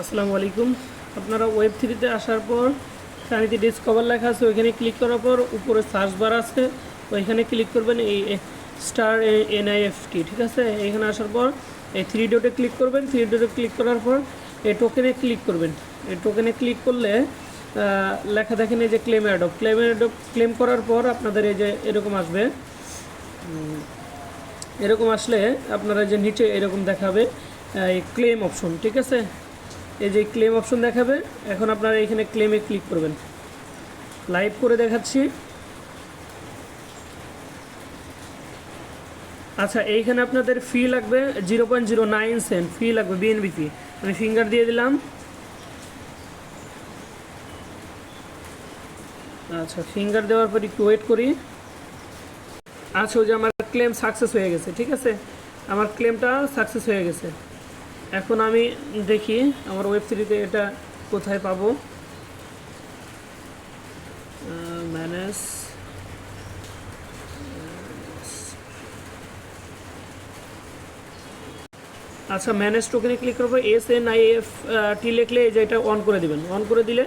আসসালামু আলাইকুম। আপনারা ওয়েব থ্রিতে আসার পর শানিতে ডিসকভার লেখা আছে, ওইখানে ক্লিক করার পর উপরে সার্চ বার আছে, ওইখানে ক্লিক করবেন এই স্টার NIFT, ঠিক আছে। এখানে আসার পর এই থ্রি ডটে ক্লিক করবেন। থ্রি ডটে ক্লিক করার পর এই টোকেনে ক্লিক করবেন। এই টোকেনে ক্লিক করলে লেখা দেখেন এই যে ক্লেম অ্যাডপ। ক্লেম করার পর আপনাদের এই যে এরকম আসবে। এরকম আসলে আপনারা যে নিচে এরকম দেখাবে এই ক্লেম অপশন, ঠিক আছে। এই যে ক্লেম অপশন দেখাবে। এখন আপনারা এখানে ক্লেমে ক্লিক করবেন। লাইভ করে দেখাচ্ছি। আচ্ছা, এইখানে আপনাদের ফি লাগবে 0.09 সেন্ট ফি লাগবে, BNB ফি। আমি ফিঙ্গার দিয়ে দিলাম। আচ্ছা, ফিঙ্গার দেওয়ার পর একটু ওয়েট করি। আচ্ছা, ওই যে আমার ক্লেম সাকসেস হয়ে গেছে, ঠিক আছে। আমার ক্লেমটা সাকসেস হয়ে গেছে। এখন আমি দেখি আমার ওয়েবসাইটে এটা কোথায় পাবো। ম্যানেজ, আচ্ছা ম্যানেজ টোকেনে ক্লিক করবো। SNIFT লিখলে এই যে এটা অন করে দিবেন। অন করে দিলে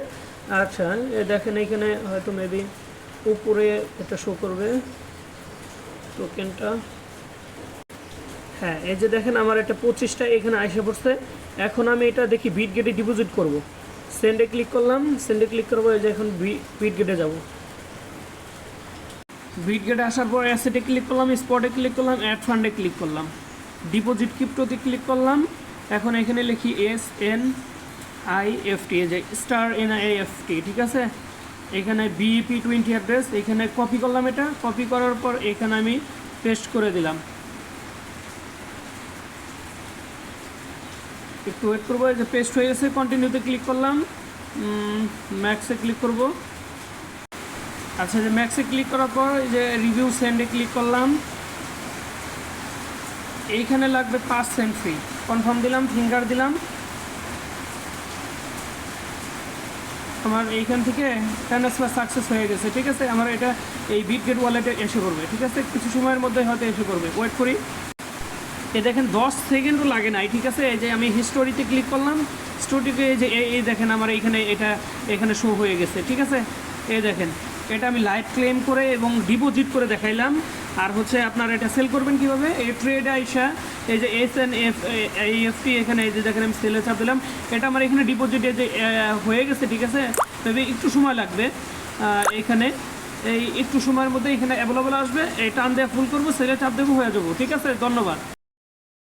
আচ্ছা দেখেন এখানে হয়তো মেবি উপরে এটা শো করবে টোকেনটা। হ্যাঁ, এই যে দেখেন আমার এটা 25টা এখানে আইসা পড়ছে। এখন আমি এটা দেখি বিটগেটে ডিপোজিট করব। সেন্ডে ক্লিক করলাম। সেন্ডে ক্লিক করবো। এই যে এখন বিটগেটে যাব। বিটগেটে আসার পর অ্যাসেটে ক্লিক করলাম, স্পটে ক্লিক করলাম, অ্যাড ফান্ডে ক্লিক করলাম, ডিপোজিট ক্রিপ্টোতে ক্লিক করলাম। এখন এখানে লিখি SNIFT, এই যে স্টার NIFT, ঠিক আছে। এখানে BEP20 অ্যাড্রেস এখানে কপি করলাম। এটা কপি করার পর এখানে আমি পেস্ট করে দিলাম। একটু ওয়েট করবো। এই যে পেস্ট হয়ে গেছে। কন্টিনিউতে ক্লিক করলাম, ম্যাক্সে ক্লিক করব। আচ্ছা, যে ম্যাক্সে ক্লিক করার পর এই যে রিভিউ সেন্ডে ক্লিক করলাম। এইখানে লাগবে 5 সেন্ট ফি। কনফার্ম দিলাম, ফিঙ্গার দিলাম। আমার এইখান থেকে ট্রান্সফার সাকসেস হয়ে গেছে, ঠিক আছে। আমার এটা এই বিটগেট ওয়ালেটে এসে পড়বে, ঠিক আছে। কিছু সময়ের মধ্যে হয়তো এসে পড়বে, ওয়েট করি। এই দেখেন 10 সেকেন্ডও লাগে নাই, ঠিক আছে। এই যে আমি হিস্টোরিতে ক্লিক করলাম। হিস্টোরিতে এই যে এই দেখেন আমার এইখানে এটা এখানে শো হয়ে গেছে, ঠিক আছে। এই দেখেন এটা আমি লাইভ ক্লেম করে এবং ডিপোজিট করে দেখাইলাম। আর হচ্ছে আপনারা এটা সেল করবেন কীভাবে, এই ট্রেড আইসা এই যে SNIFT এখানে এই যে দেখেন আমি সেলে চাপ দিলাম। এটা আমার এখানে ডিপোজিট এই যে হয়ে গেছে, ঠিক আছে। তবে একটু সময় লাগবে। এখানে এই একটু সময়ের মধ্যে এখানে অ্যাভেলেবল আসবে। এই টান দেওয়া ফুল করবো, সেলে চাপ দেবো, হয়ে যাবো, ঠিক আছে। ধন্যবাদ।